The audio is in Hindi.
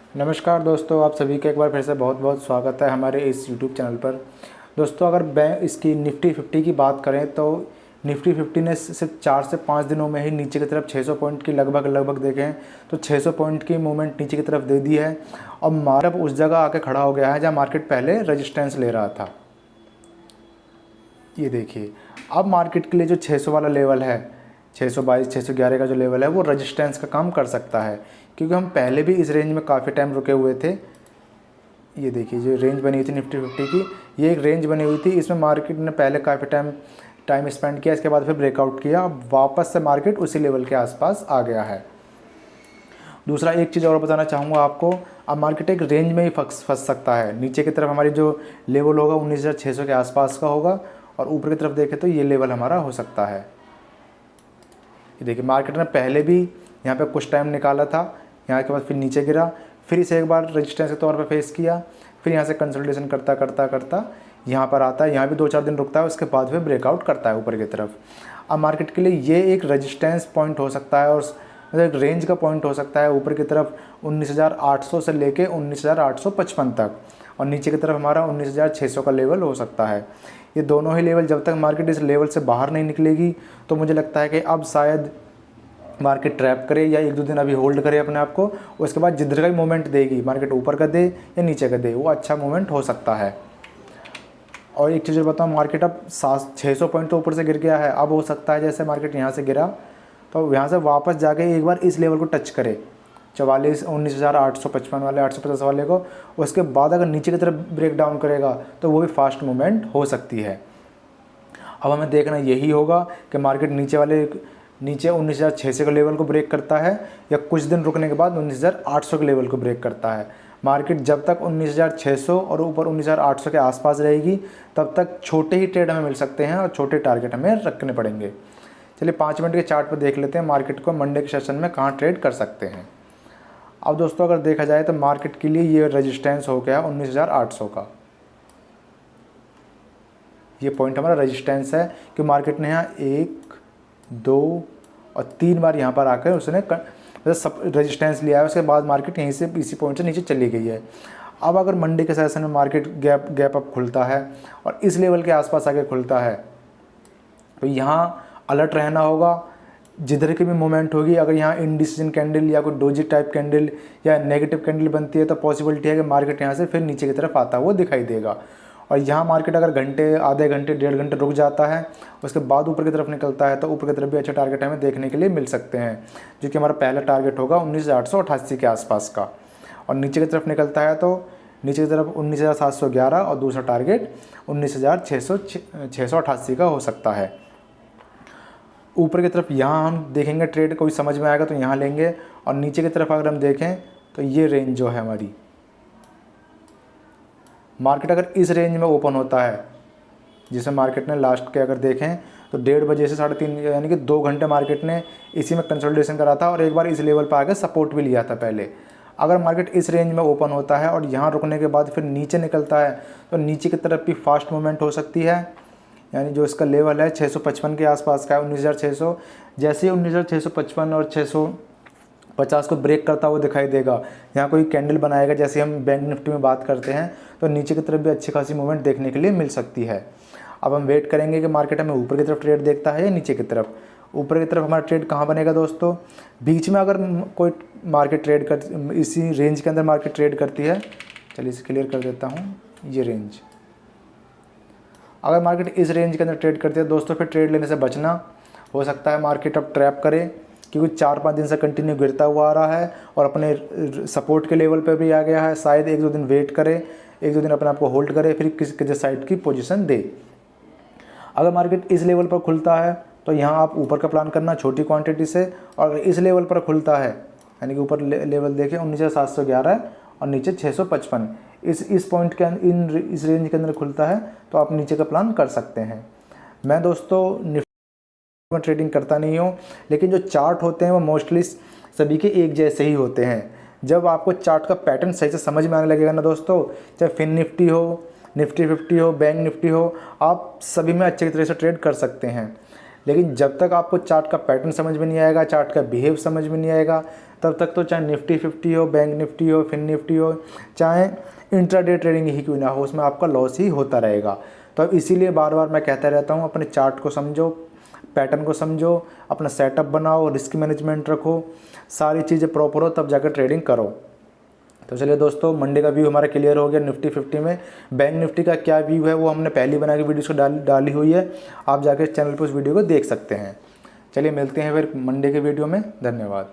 नमस्कार दोस्तों, आप सभी का एक बार फिर से बहुत बहुत स्वागत है हमारे इस यूट्यूब चैनल पर। दोस्तों, अगर बैंक इसकी निफ्टी 50 की बात करें तो निफ्टी 50 ने सिर्फ 4 से 5 दिनों में ही नीचे की तरफ 600 पॉइंट की लगभग देखें तो 600 पॉइंट की मूवमेंट नीचे की तरफ दे दी है। और मार्केट उस जगह आके खड़ा हो गया है जहाँ मार्केट पहले रजिस्टेंस ले रहा था। ये देखिए, अब मार्केट के लिए जो 600 वाला लेवल है, 622 611 का जो लेवल है वो रजिस्टेंस का काम कर सकता है, क्योंकि हम पहले भी इस रेंज में काफ़ी टाइम रुके हुए थे। ये देखिए, जो रेंज बनी हुई थी निफ्टी 50 की, ये एक रेंज बनी हुई थी। इसमें मार्केट ने पहले काफ़ी टाइम स्पेंड किया, इसके बाद फिर ब्रेकआउट किया। अब वापस से मार्केट उसी लेवल के आसपास आ गया है। दूसरा एक चीज़ और बताना चाहूँगा आपको, अब मार्केट एक रेंज में ही फंस सकता है। नीचे की तरफ हमारी जो लेवल होगा 19,600 के आसपास का होगा, और ऊपर की तरफ देखें तो ये लेवल हमारा हो सकता है। ये देखिए, मार्केट ने पहले भी यहाँ पे कुछ टाइम निकाला था, यहाँ के बाद फिर नीचे गिरा, फिर इसे एक बार रेजिस्टेंस के तौर पे फेस किया, फिर यहाँ से कंसोलिडेशन करता यहाँ पर आता है, यहाँ भी 2-4 दिन रुकता है, उसके बाद फिर ब्रेकआउट करता है ऊपर की तरफ। अब मार्केट के लिए ये एक रेजिस्टेंस पॉइंट हो सकता है, और मतलब एक रेंज का पॉइंट हो सकता है ऊपर की तरफ 19,800 से लेके 19,855 तक, और नीचे की तरफ हमारा 19,600 का लेवल हो सकता है। ये दोनों ही लेवल, जब तक मार्केट इस लेवल से बाहर नहीं निकलेगी तो मुझे लगता है कि अब शायद मार्केट ट्रैप करे या 1-2 दिन अभी होल्ड करे अपने आप को। उसके बाद जिधर का भी मोमेंट देगी, मार्केट ऊपर का दे या नीचे का दे, वो अच्छा मोमेंट हो सकता है। और एक चीज़ बताऊँ, मार्केट अब 600 पॉइंट तो ऊपर से गिर गया है। अब हो सकता है जैसे मार्केट यहाँ से गिरा तो यहाँ से वापस जाके एक बार इस लेवल को टच करे, 19,855 वाले, 850 वाले को। उसके बाद अगर नीचे की तरफ ब्रेक डाउन करेगा तो वो भी फास्ट मूवमेंट हो सकती है। अब हमें देखना यही होगा कि मार्केट नीचे 19,600 के लेवल को ब्रेक करता है, या कुछ दिन रुकने के बाद 19,800 के लेवल को ब्रेक करता है। मार्केट जब तक 19,600 और ऊपर 19,800 के आसपास रहेगी तब तक छोटे ही ट्रेड हमें मिल सकते हैं, और छोटे टारगेट हमें रखने पड़ेंगे। चलिए 5 मिनट के चार्ट पर देख लेते हैं मार्केट को मंडे के सेशन में कहाँ ट्रेड कर सकते हैं। अब दोस्तों, अगर देखा जाए तो मार्केट के लिए ये रेजिस्टेंस हो गया 19,800 का। ये पॉइंट हमारा रेजिस्टेंस है कि मार्केट ने यहाँ 1, 2 और 3 बार यहाँ पर आकर उसने सब रेजिस्टेंस लिया है। उसके बाद मार्केट यहीं से इसी पॉइंट से नीचे चली गई है। अब अगर मंडे के सेशन में मार्केट गैप अप खुलता है और इस लेवल के आसपास आके खुलता है तो यहाँ अलर्ट रहना होगा। जिधर की भी मूवमेंट होगी, अगर यहाँ इंडिसीजन कैंडल या कोई डोजी टाइप कैंडल या नेगेटिव कैंडल बनती है तो पॉसिबिलिटी है कि मार्केट यहाँ से फिर नीचे की तरफ आता हुआ दिखाई देगा। और यहाँ मार्केट अगर घंटे, आधे घंटे, 1.5 घंटे रुक जाता है, उसके बाद ऊपर की तरफ निकलता है, तो ऊपर की तरफ भी अच्छे टारगेट हमें देखने के लिए मिल सकते हैं, जो कि हमारा पहला टारगेट होगा 19,888 के आसपास का। और नीचे की तरफ निकलता है तो नीचे की तरफ 19,711, और दूसरा टारगेट 19,688 का हो सकता है। ऊपर की तरफ यहाँ हम देखेंगे, ट्रेड कोई समझ में आएगा तो यहाँ लेंगे, और नीचे की तरफ अगर हम देखें तो ये रेंज जो है हमारी, मार्केट अगर इस रेंज में ओपन होता है, जिसे मार्केट ने लास्ट के अगर देखें तो 1:30 बजे से 3:30, यानी कि 2 घंटे मार्केट ने इसी में कंसोलिडेशन करा था, और एक बार इस लेवल पर आकर सपोर्ट भी लिया था पहले। अगर मार्केट इस रेंज में ओपन होता है और यहाँ रुकने के बाद फिर नीचे निकलता है तो नीचे की तरफ भी फास्ट मूवमेंट हो सकती है। यानी जो इसका लेवल है 655 के आसपास का है, 19,600। जैसे ही 19,655 और 650 को ब्रेक करता हुआ दिखाई देगा, यहाँ कोई कैंडल बनाएगा, जैसे हम बैंक निफ्टी में बात करते हैं, तो नीचे की तरफ भी अच्छी खासी मूवमेंट देखने के लिए मिल सकती है। अब हम वेट करेंगे कि मार्केट हमें ऊपर की तरफ ट्रेड देखता है या नीचे की तरफ। ऊपर की तरफ हमारा ट्रेड कहाँ बनेगा दोस्तों? बीच में अगर कोई मार्केट ट्रेड इसी रेंज के अंदर मार्केट ट्रेड करती है, चलिए इसे क्लियर कर देता हूँ, ये रेंज, अगर मार्केट इस रेंज के अंदर ट्रेड करती है दोस्तों, फिर ट्रेड लेने से बचना। हो सकता है मार्केट अब ट्रैप करे, क्योंकि 4-5 दिन से कंटिन्यू गिरता हुआ आ रहा है और अपने सपोर्ट के लेवल पर भी आ गया है। शायद 1-2 दिन वेट करे, 1-2 दिन अपने आप को होल्ड करे, फिर किसी साइड की पोजीशन दे। अगर मार्केट इस लेवल पर खुलता है तो यहाँ आप ऊपर का प्लान करना छोटी क्वांटिटी से, और इस लेवल पर खुलता है, यानी कि ऊपर लेवल देखें 19,711 और नीचे 655, इस पॉइंट के इस रेंज के अंदर खुलता है तो आप नीचे का प्लान कर सकते हैं। मैं दोस्तों निफ्टी में ट्रेडिंग करता नहीं हूँ, लेकिन जो चार्ट होते हैं वो मोस्टली सभी के एक जैसे ही होते हैं। जब आपको चार्ट का पैटर्न सही से समझ में आने लगेगा ना दोस्तों, चाहे फिन निफ्टी हो, निफ्टी 50 हो, बैंक निफ्टी हो, आप सभी में अच्छी तरह से ट्रेड कर सकते हैं। लेकिन जब तक आपको चार्ट का पैटर्न समझ में नहीं आएगा, चार्ट का बिहेव समझ में नहीं आएगा, तब तक तो चाहे निफ्टी 50 हो, बैंक निफ्टी हो, फिन निफ्टी हो, चाहे इंट्राडे ट्रेडिंग ही क्यों ना हो, उसमें आपका लॉस ही होता रहेगा। तो अब इसीलिए बार बार मैं कहता रहता हूँ, अपने चार्ट को समझो, पैटर्न को समझो, अपना सेटअप बनाओ, रिस्क मैनेजमेंट रखो, सारी चीज़ें प्रॉपर हो, तब जाकर ट्रेडिंग करो। तो चलिए दोस्तों, मंडे का व्यू हमारा क्लियर हो गया निफ्टी 50 में। बैंक निफ्टी का क्या व्यू है वो हमने पहली बना के वीडियो को डाली हुई है, आप जाकर चैनल पर उस वीडियो को देख सकते हैं। चलिए मिलते हैं फिर मंडे के वीडियो में, धन्यवाद।